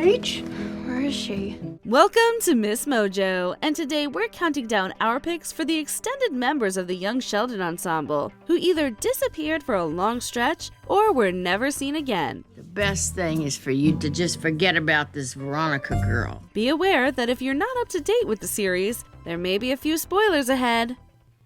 Paige? Where is she? Welcome to MsMojo, and today we're counting down our picks for the extended members of the young Sheldon ensemble, who either disappeared for a long stretch or were never seen again. The best thing is for you to just forget about this Veronica girl. Be aware that if you're not up to date with the series, there may be a few spoilers ahead.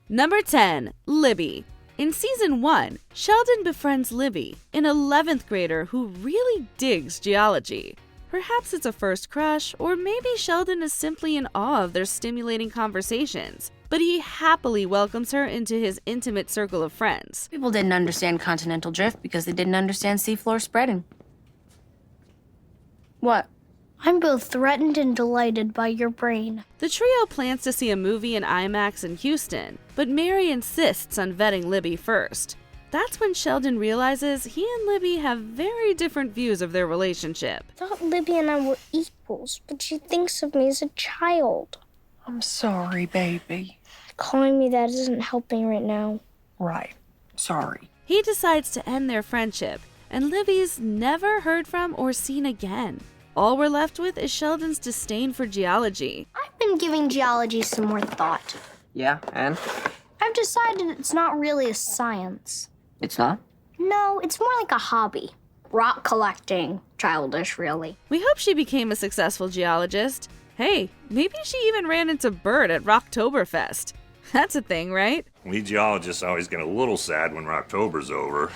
Number 10, Libby. In Season 1, Sheldon befriends Libby, an 11th grader who really digs geology. Perhaps it's a first crush, or maybe Sheldon is simply in awe of their stimulating conversations, but he happily welcomes her into his intimate circle of friends. People didn't understand continental drift because they didn't understand seafloor spreading. What? I'm both threatened and delighted by your brain. The trio plans to see a movie in IMAX in Houston, but Mary insists on vetting Libby first. That's when Sheldon realizes he and Libby have very different views of their relationship. I thought Libby and I were equals, but she thinks of me as a child. I'm sorry, baby. Calling me that isn't helping right now. Right. Sorry. He decides to end their friendship, and Libby's never heard from or seen again. All we're left with is Sheldon's disdain for geology. I've been giving geology some more thought. Yeah, and? I've decided it's not really a science. It's not? No, it's more like a hobby. Rock collecting. Childish, really. We hope she became a successful geologist. Hey, maybe she even ran into Bert at Rocktoberfest. That's a thing, right? We geologists always get a little sad when Rocktober's over.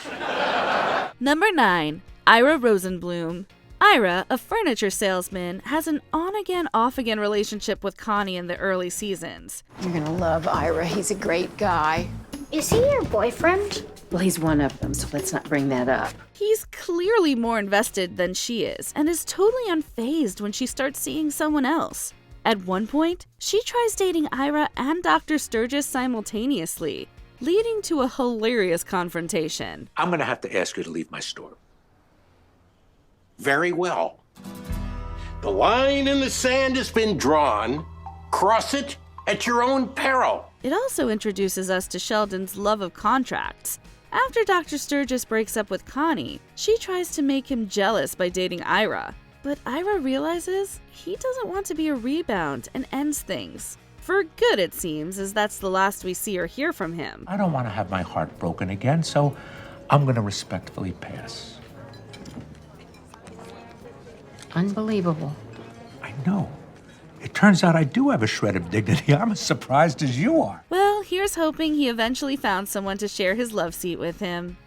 Number 9, Ira Rosenblum. Ira, a furniture salesman, has an on-again, off-again relationship with Connie in the early seasons. You're gonna love Ira. He's a great guy. Is he your boyfriend? Well, he's one of them, so let's not bring that up. He's clearly more invested than she is, and is totally unfazed when she starts seeing someone else. At one point, she tries dating Ira and Dr. Sturgis simultaneously, leading to a hilarious confrontation. I'm going to have to ask you to leave my store. Very well. The line in the sand has been drawn. Cross it at your own peril. It also introduces us to Sheldon's love of contracts. After Dr. Sturgis breaks up with Connie, she tries to make him jealous by dating Ira. But Ira realizes he doesn't want to be a rebound and ends things. For good, it seems, as that's the last we see or hear from him. I don't want to have my heart broken again, so I'm going to respectfully pass. Unbelievable. I know. It turns out I do have a shred of dignity. I'm as surprised as you are. Well, here's hoping he eventually found someone to share his love seat with him.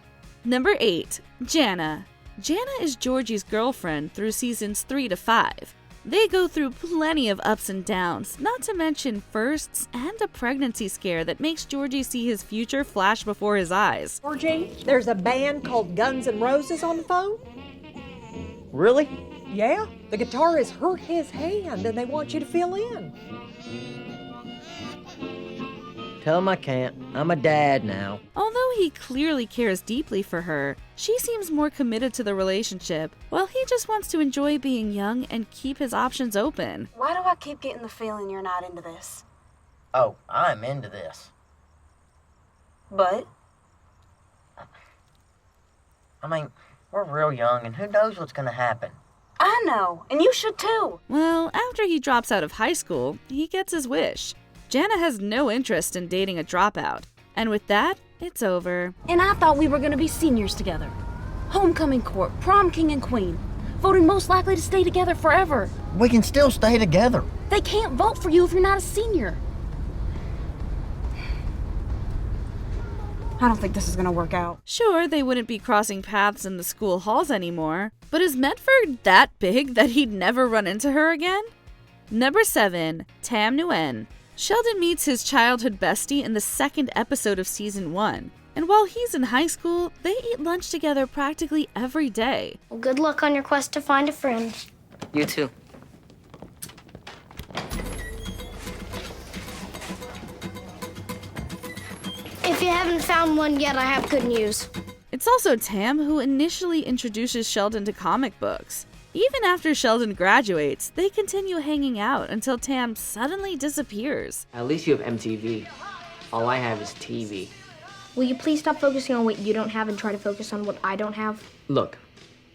Number 8, Jana. Jana is Georgie's girlfriend through seasons 3 to 5. They go through plenty of ups and downs, not to mention firsts and a pregnancy scare that makes Georgie see his future flash before his eyes. Georgie, there's a band called Guns N' Roses on the phone. Really? Yeah, the guitarist hurt his hand and they want you to fill in. Tell him I can't. I'm a dad now. Although he clearly cares deeply for her, she seems more committed to the relationship, while he just wants to enjoy being young and keep his options open. Why do I keep getting the feeling you're not into this? Oh, I'm into this. But? I mean, we're real young and who knows what's gonna happen. I know, and you should too. Well, after he drops out of high school, he gets his wish. Jana has no interest in dating a dropout, and with that, it's over. And I thought we were gonna be seniors together. Homecoming court, prom king and queen, voted most likely to stay together forever. We can still stay together. They can't vote for you if you're not a senior. I don't think this is gonna work out. Sure, they wouldn't be crossing paths in the school halls anymore, but is Medford that big that he'd never run into her again? Number 7, Tam Nguyen. Sheldon meets his childhood bestie in the second episode of season 1, and while he's in high school, they eat lunch together practically every day. Well, good luck on your quest to find a friend. You too. If you haven't found one yet, I have good news. It's also Tam who initially introduces Sheldon to comic books. Even after Sheldon graduates, they continue hanging out until Tam suddenly disappears. At least you have MTV. All I have is TV. Will you please stop focusing on what you don't have and try to focus on what I don't have? Look,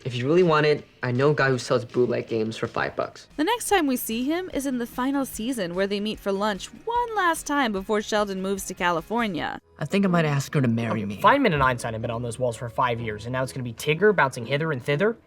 If you really want it, I know a guy who sells bootleg games for $5. The next time we see him is in the final season where they meet for lunch one last time before Sheldon moves to California. I think I might ask her to marry me. Feynman and Einstein have been on those walls for 5 years, and now it's gonna be Tigger bouncing hither and thither?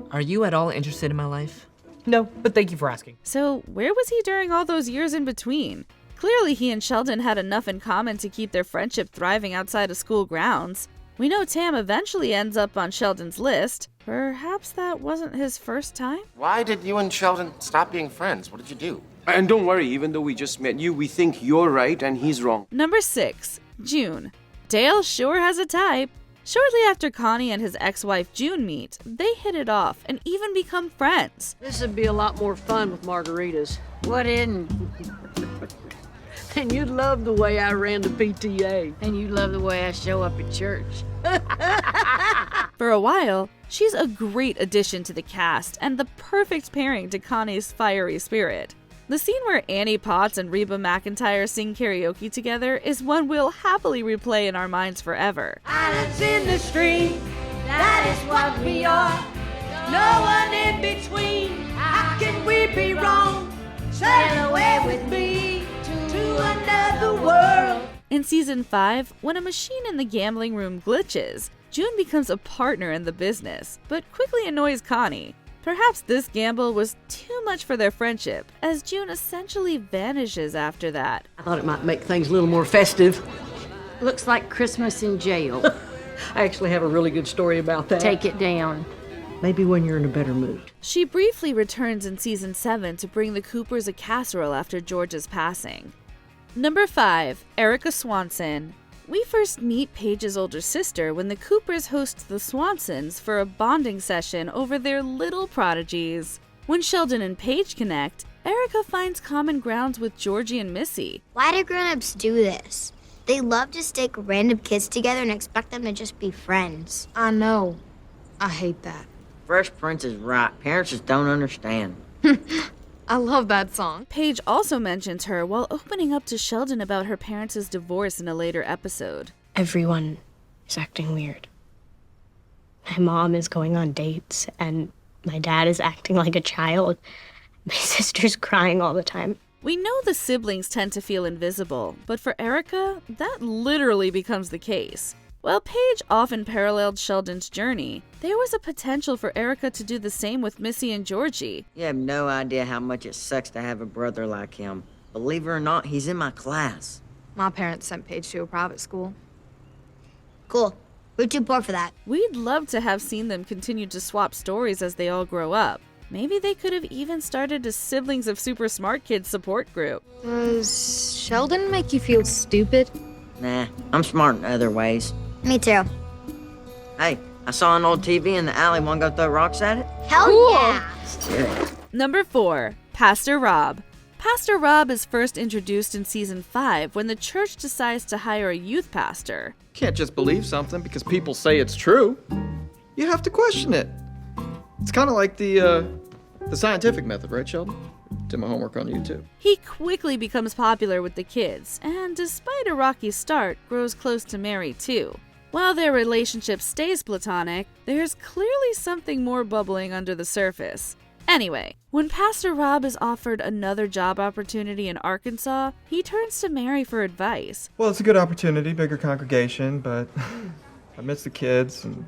Are you at all interested in my life? No, but thank you for asking. So where was he during all those years in between? Clearly he and Sheldon had enough in common to keep their friendship thriving outside of school grounds. We know Tam eventually ends up on Sheldon's list. Perhaps that wasn't his first time? Why did you and Sheldon stop being friends? What did you do? And don't worry, even though we just met you, we think you're right and he's wrong. Number 6, June. Dale sure has a type. Shortly after Connie and his ex-wife June meet, they hit it off and even become friends. This would be a lot more fun with margaritas. What isn't? And you'd love the way I ran the PTA. And you love the way I show up at church. For a while, she's a great addition to the cast and the perfect pairing to Connie's fiery spirit. The scene where Annie Potts and Reba McEntire sing karaoke together is one we'll happily replay in our minds forever. Islands in the stream, that is what we are. No one in between, how can we be wrong? Sail away with me to another world. In season 5, when a machine in the gambling room glitches, June becomes a partner in the business, but quickly annoys Connie. Perhaps this gamble was too much for their friendship, as June essentially vanishes after that. I thought it might make things a little more festive. Looks like Christmas in jail. I actually have a really good story about that. Take it down. Maybe when you're in a better mood. She briefly returns in season 7 to bring the Coopers a casserole after George's passing. Number 5, Erica Swanson. We first meet Paige's older sister when the Coopers host the Swansons for a bonding session over their little prodigies. When Sheldon and Paige connect, Erica finds common grounds with Georgie and Missy. Why do grown-ups do this? They love to stick random kids together and expect them to just be friends. I know. I hate that. Fresh Prince is right. Parents just don't understand. I love that song. Paige also mentions her while opening up to Sheldon about her parents' divorce in a later episode. Everyone is acting weird. My mom is going on dates, and my dad is acting like a child. My sister's crying all the time. We know the siblings tend to feel invisible, but for Erica, that literally becomes the case. While Paige often paralleled Sheldon's journey, there was a potential for Erica to do the same with Missy and Georgie. You have no idea how much it sucks to have a brother like him. Believe it or not, he's in my class. My parents sent Paige to a private school. Cool. We're too poor for that. We'd love to have seen them continue to swap stories as they all grow up. Maybe they could have even started a Siblings of Super Smart Kids support group. Does Sheldon make you feel stupid? Nah, I'm smart in other ways. Me too. Hey, I saw an old TV in the alley. Want to go throw rocks at it? Hell yeah! Let's do it. Number 4, Pastor Rob. Pastor Rob is first introduced in season 5 when the church decides to hire a youth pastor. Can't just believe something because people say it's true. You have to question it. It's kind of like the scientific method, right, Sheldon? Did my homework on you, too. He quickly becomes popular with the kids, and despite a rocky start, grows close to Mary, too. While their relationship stays platonic, there's clearly something more bubbling under the surface. Anyway, when Pastor Rob is offered another job opportunity in Arkansas, he turns to Mary for advice. Well, it's a good opportunity, bigger congregation, but I miss the kids and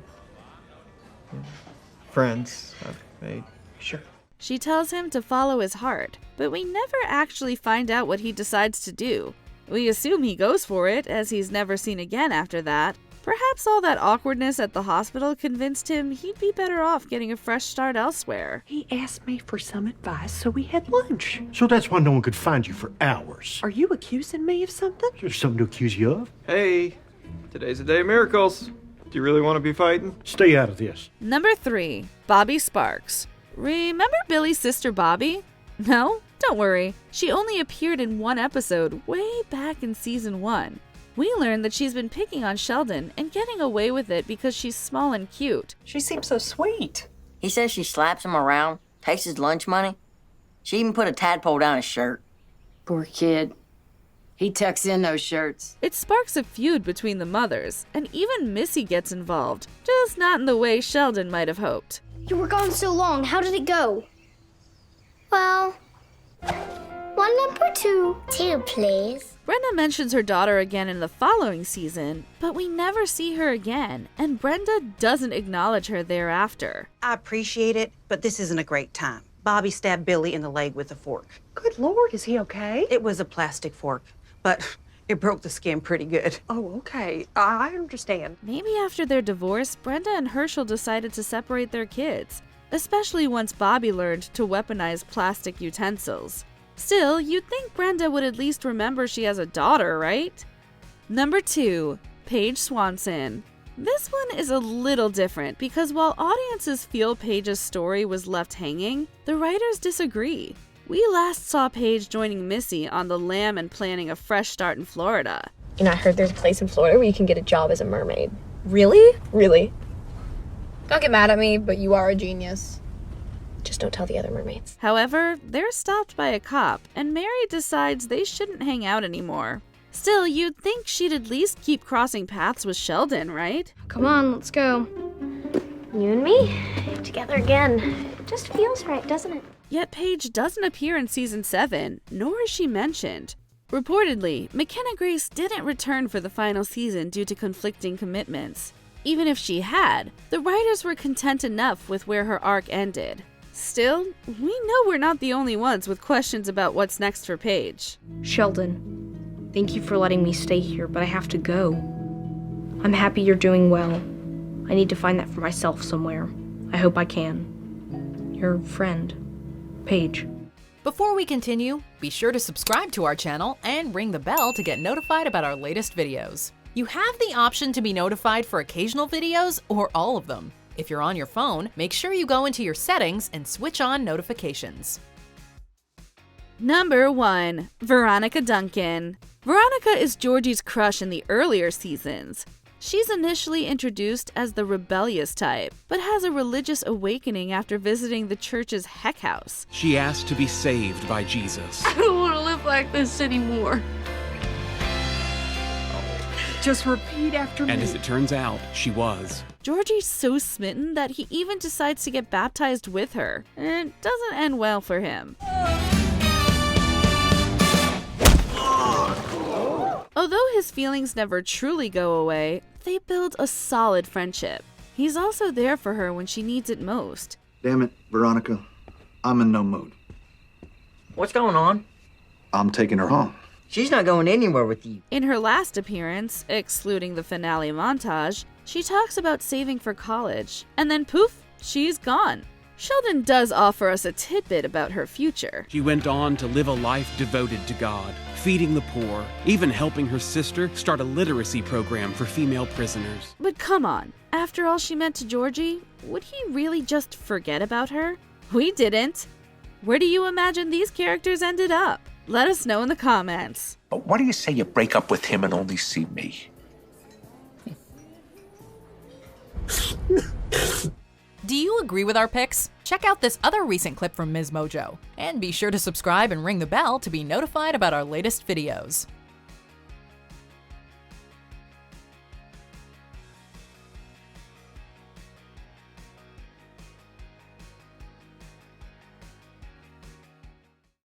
friends I've made. Sure. She tells him to follow his heart, but we never actually find out what he decides to do. We assume he goes for it, as he's never seen again after that. Perhaps all that awkwardness at the hospital convinced him he'd be better off getting a fresh start elsewhere. He asked me for some advice, so we had lunch. So that's why no one could find you for hours. Are you accusing me of something? There's something to accuse you of. Hey, today's a day of miracles. Do you really want to be fighting? Stay out of this. Number 3, Bobby Sparks. Remember Billy's sister Bobby? No? Don't worry. She only appeared in one episode way back in season 1. We learned that she's been picking on Sheldon and getting away with it because she's small and cute. She seems so sweet. He says she slaps him around, takes his lunch money. She even put a tadpole down his shirt. Poor kid. He tucks in those shirts. It sparks a feud between the mothers, and even Missy gets involved, just not in the way Sheldon might have hoped. You were gone so long. How did it go? Well, 1 number 2. 2, please. Brenda mentions her daughter again in the following season, but we never see her again, and Brenda doesn't acknowledge her thereafter. I appreciate it, but this isn't a great time. Bobby stabbed Billy in the leg with a fork. Good Lord, is he okay? It was a plastic fork, but it broke the skin pretty good. Oh, okay. I understand. Maybe after their divorce, Brenda and Herschel decided to separate their kids, especially once Bobby learned to weaponize plastic utensils. Still, you'd think Brenda would at least remember she has a daughter, right? Number 2, Paige Swanson. This one is a little different because while audiences feel Paige's story was left hanging, the writers disagree. We last saw Paige joining Missy on the lam and planning a fresh start in Florida. You know, I heard there's a place in Florida where you can get a job as a mermaid. Really? Really. Don't get mad at me, but you are a genius. Just don't tell the other mermaids. However, they're stopped by a cop, and Mary decides they shouldn't hang out anymore. Still, you'd think she'd at least keep crossing paths with Sheldon, right? Come on, let's go. You and me, together again. It just feels right, doesn't it? Yet Paige doesn't appear in season 7, nor is she mentioned. Reportedly, McKenna Grace didn't return for the final season due to conflicting commitments. Even if she had, the writers were content enough with where her arc ended. Still, we know we're not the only ones with questions about what's next for Paige. Sheldon, thank you for letting me stay here, but I have to go. I'm happy you're doing well. I need to find that for myself somewhere. I hope I can. Your friend, Paige. Before we continue, be sure to subscribe to our channel and ring the bell to get notified about our latest videos. You have the option to be notified for occasional videos or all of them. If you're on your phone, make sure you go into your settings and switch on notifications. Number 1, Veronica Duncan. Veronica is Georgie's crush in the earlier seasons. She's initially introduced as the rebellious type, but has a religious awakening after visiting the church's heck house. She asked to be saved by Jesus. I don't want to live like this anymore. Just repeat after me. And as it turns out, she was. Georgie's so smitten that he even decides to get baptized with her, and it doesn't end well for him. Although his feelings never truly go away, they build a solid friendship. He's also there for her when she needs it most. Damn it, Veronica. I'm in no mood. What's going on? I'm taking her home. She's not going anywhere with you. In her last appearance, excluding the finale montage, she talks about saving for college, and then poof, she's gone. Sheldon does offer us a tidbit about her future. She went on to live a life devoted to God, feeding the poor, even helping her sister start a literacy program for female prisoners. But come on, after all she meant to Georgie, would he really just forget about her? We didn't. Where do you imagine these characters ended up? Let us know in the comments. But what do you say you break up with him and only see me? Do you agree with our picks? Check out this other recent clip from MsMojo. And be sure to subscribe and ring the bell to be notified about our latest videos.